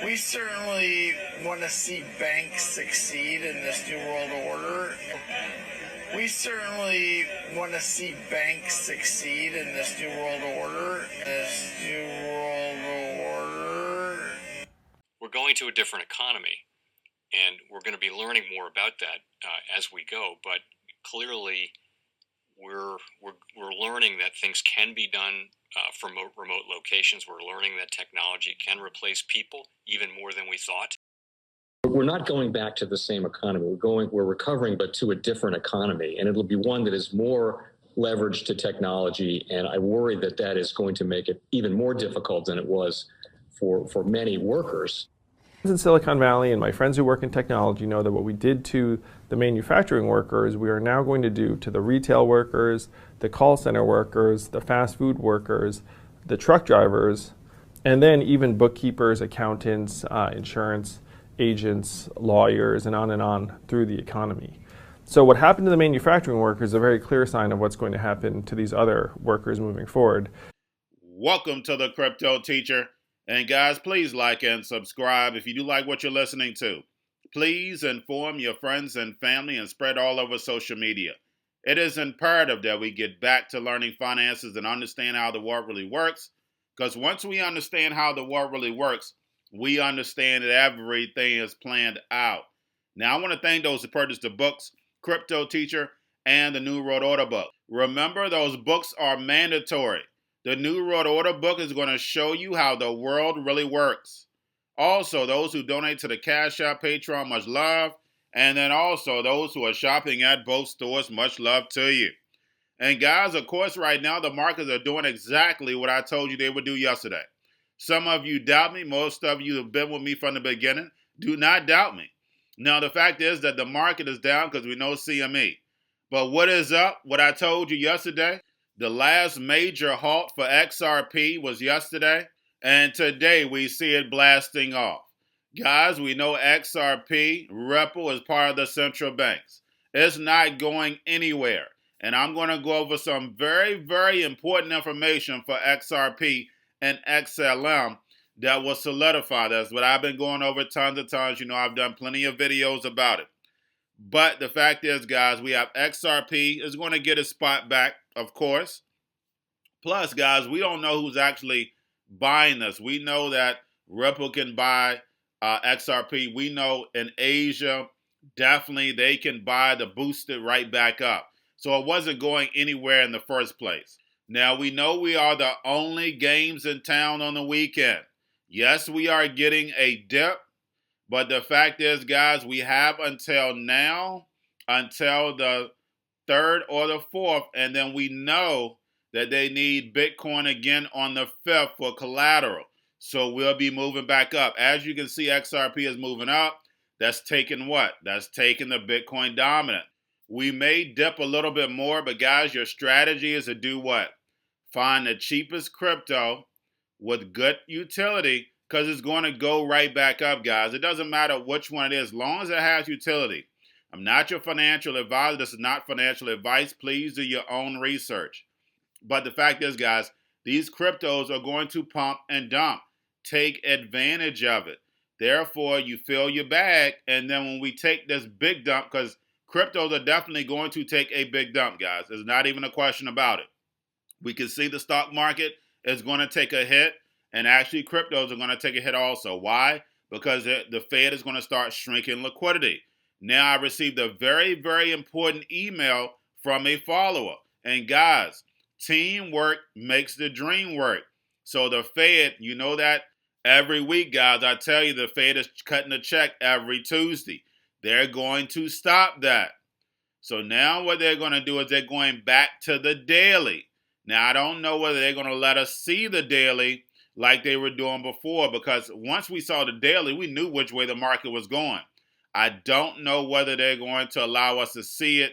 We certainly want to see banks succeed in this new world order. We certainly want to see banks succeed in this new world order. We're going to a different economy, and we're going to be learning more about that as we go. But clearly, we're learning that things can be done from remote locations. We're learning that technology can replace people even more than we thought. We're not going back to the same economy. We're recovering, but to a different economy, and it'll be one that is more leveraged to technology. And I worry that that is going to make it even more difficult than it was for many workers. In Silicon Valley, and my friends who work in technology know that what we did to the manufacturing workers, we are now going to do to the retail workers, the call center workers, the fast food workers, the truck drivers, and then even bookkeepers, accountants, insurance agents, lawyers, and on through the economy. So what happened to the manufacturing workers is a very clear sign of what's going to happen to these other workers moving forward. Welcome to the Crypto Teacher. And guys, please like and subscribe if you do like what you're listening to. Please inform your friends and family and spread all over social media. It is imperative that we get back to learning finances and understand how the world really works. Because once we understand how the world really works, we understand that everything is planned out. Now, I want to thank those who purchased the books, Cryptoteacher and the New World Order book. Remember, those books are mandatory. The New World Order book is going to show you how the world really works. Also, those who donate to the Cash App, Patreon, much love. And then also those who are shopping at both stores, much love to you. And guys, of course, right now the markets are doing exactly what I told you they would do yesterday. Some of you doubt me. Most of you have been with me from the beginning. Do not doubt me. Now, the fact is that the market is down because we know CME. But what is up? What I told you yesterday? The last major halt for XRP was yesterday, and today we see it blasting off. Guys, we know XRP, Repo, is part of the central banks. It's not going anywhere. And I'm going to go over some very, very important information for XRP and Xlm that will solidify this. But I've been going over tons of times. You know, I've done plenty of videos about it. But the fact is, guys, we have XRP is going to get its spot back, of course. Plus, guys, we don't know who's actually buying this. We know that Ripple can buy XRP. We know in Asia, definitely they can buy to boost it right back up. So it wasn't going anywhere in the first place. Now, we know we are the only games in town on the weekend. Yes, we are getting a dip. But the fact is, guys, we have until now, until the 3rd or the 4th, and then we know that they need Bitcoin again on the 5th for collateral. So we'll be moving back up. As you can see, XRP is moving up. That's taking what? That's taking the Bitcoin dominant. We may dip a little bit more, but guys, your strategy is to do what? Find the cheapest crypto with good utility, because it's going to go right back up, guys. It doesn't matter which one it is, as long as it has utility. I'm not your financial advisor. This is not financial advice. Please do your own research. But the fact is, guys, these cryptos are going to pump and dump. Take advantage of it. Therefore, you fill your bag, and then when we take this big dump, because cryptos are definitely going to take a big dump, guys. There's not even a question about it. We can see the stock market is going to take a hit. And actually, cryptos are going to take a hit also. Why? Because the Fed is going to start shrinking liquidity. Now, I received a very, very important email from a follower. And guys, teamwork makes the dream work. So the Fed, you know that every week, guys, I tell you, the Fed is cutting a check every Tuesday. They're going to stop that. So now what they're going to do is they're going back to the daily. Now, I don't know whether they're going to let us see the daily like they were doing before, because once we saw the daily, we knew which way the market was going. I don't know whether they're going to allow us to see it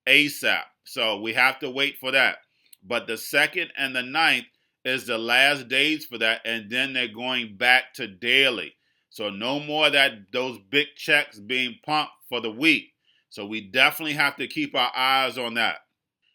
ASAP. So we have to wait for that. But the 2nd and the 9th is the last days for that, and then they're going back to daily. So no more that those big checks being pumped for the week. So we definitely have to keep our eyes on that.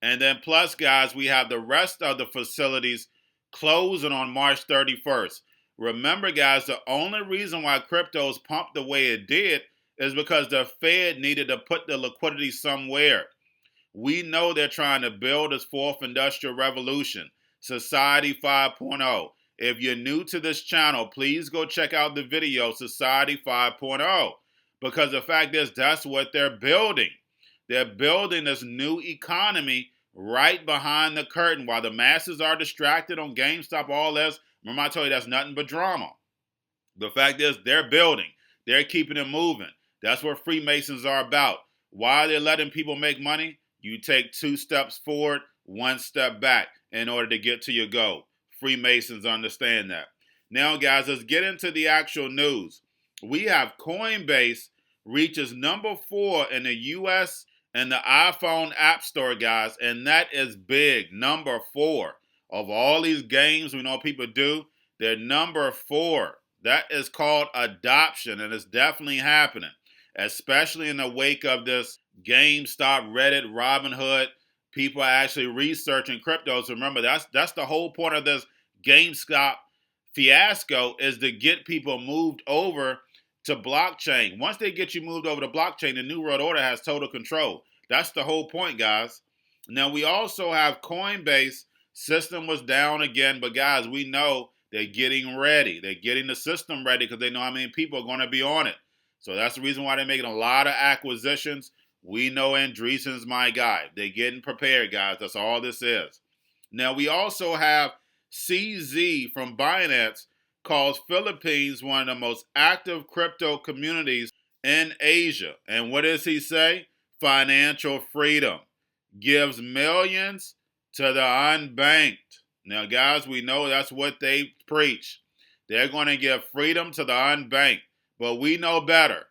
And then plus, guys, we have the rest of the facilities closing on March 31st. Remember, guys, the only reason why cryptos pumped the way it did is because the Fed needed to put the liquidity somewhere. We know they're trying to build this fourth industrial revolution, Society 5.0. If you're new to this channel, please go check out the video, Society 5.0, because the fact is that's what they're building. They're building this new economy right behind the curtain while the masses are distracted on GameStop, all this. Remember I told you that's nothing but drama. The fact is they're building. They're keeping it moving. That's what Freemasons are about. Why they're letting people make money? You take 2 steps forward, 1 step back in order to get to your goal. Freemasons understand that. Now, guys, let's get into the actual news. We have Coinbase reaches number 4 in the U.S. and the iPhone App Store, guys, and that is big. Number 4. Of all these games we know people do, they're number 4. That is called adoption, and it's definitely happening, especially in the wake of this GameStop, Reddit, Robinhood. People are actually researching cryptos. Remember, that's the whole point of this GameStop fiasco, is to get people moved over to blockchain. Once they get you moved over to blockchain, the New World Order has total control. That's the whole point, guys. Now, we also have Coinbase. System was down again, but guys, we know they're getting ready. They're getting the system ready because they know how many people are going to be on it. So that's the reason why they're making a lot of acquisitions. We know Andreessen's my guy. They're getting prepared, guys. That's all this is. Now, we also have CZ from Binance calls Philippines one of the most active crypto communities in Asia. And what does he say? Financial freedom. Gives millions to the unbanked. Now, guys, we know that's what they preach. They're going to give freedom to the unbanked. But we know better.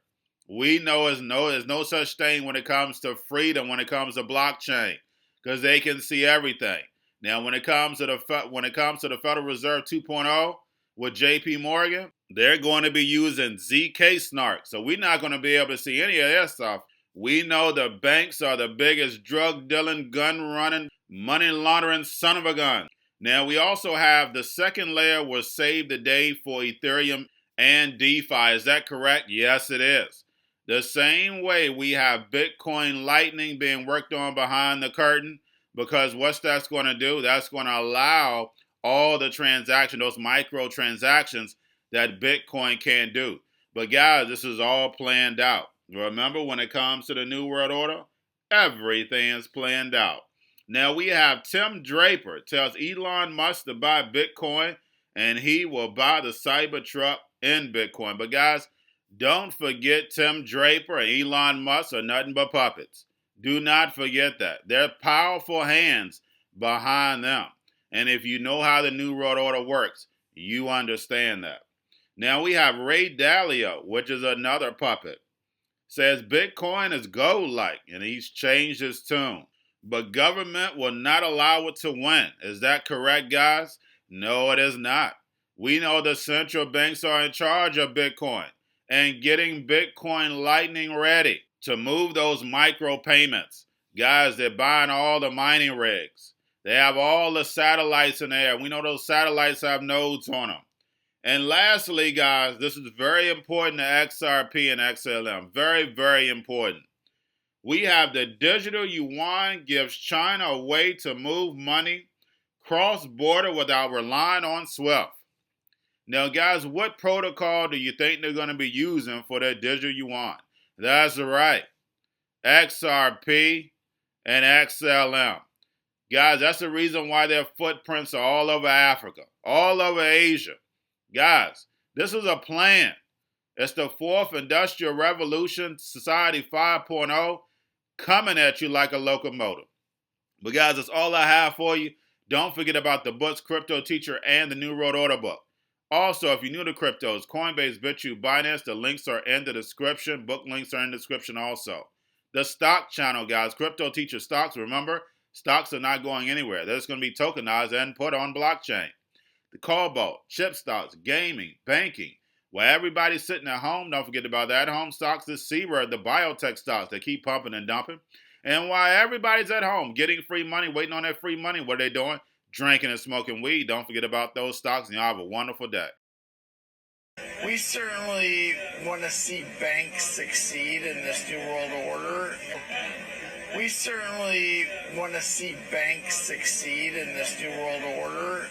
We know there's no such thing when it comes to freedom, when it comes to blockchain, because they can see everything. Now, when it comes to the Federal Reserve 2.0 with J.P. Morgan, they're going to be using ZK snark. So we're not going to be able to see any of that stuff. We know the banks are the biggest drug dealing, gun running, money laundering son of a gun. Now, we also have the second layer was saved the day for Ethereum and DeFi. Is that correct? Yes, it is. The same way we have Bitcoin Lightning being worked on behind the curtain, because what's that's going to do? That's going to allow all the transactions, those micro transactions that Bitcoin can do. But guys, this is all planned out. Remember, when it comes to the New World Order, everything's planned out. Now we have Tim Draper tells Elon Musk to buy Bitcoin, and he will buy the Cybertruck in Bitcoin. But guys, don't forget Tim Draper and Elon Musk are nothing but puppets. Do not forget that. They're powerful hands behind them. And if you know how the New World Order works, you understand that. Now we have Ray Dalio, which is another puppet. Says Bitcoin is gold-like, and he's changed his tune. But government will not allow it to win. Is that correct, guys? No, it is not. We know the central banks are in charge of Bitcoin and getting Bitcoin Lightning ready to move those micro payments. Guys, they're buying all the mining rigs. They have all the satellites in there. We know those satellites have nodes on them. And lastly, guys, this is very important to XRP and Xlm. Very, very important. We have the Digital Yuan gives China a way to move money cross-border without relying on SWIFT. Now, guys, what protocol do you think they're going to be using for their Digital Yuan? That's right. XRP and Xlm. Guys, that's the reason why their footprints are all over Africa, all over Asia. Guys, this is a plan. It's the fourth industrial revolution, Society 5.0, coming at you like a locomotive. But guys, that's all I have for you. Don't forget about the books, Cryptoteacher and the New World Order book. Also, if you're new to cryptos, Coinbase, Bitrue, Binance, the links are in the description. Book links are in the description also. The stock channel, guys, Cryptoteacher stocks. Remember, stocks are not going anywhere. They're just going to be tokenized and put on blockchain. The cobalt, chip stocks, gaming, banking. While everybody's sitting at home, don't forget about that. Home stocks, the C-word, the biotech stocks, they keep pumping and dumping. And while everybody's at home getting free money, waiting on that free money, what are they doing? Drinking and smoking weed. Don't forget about those stocks, and y'all have a wonderful day. We certainly want to see banks succeed in this new world order. We certainly want to see banks succeed in this new world order.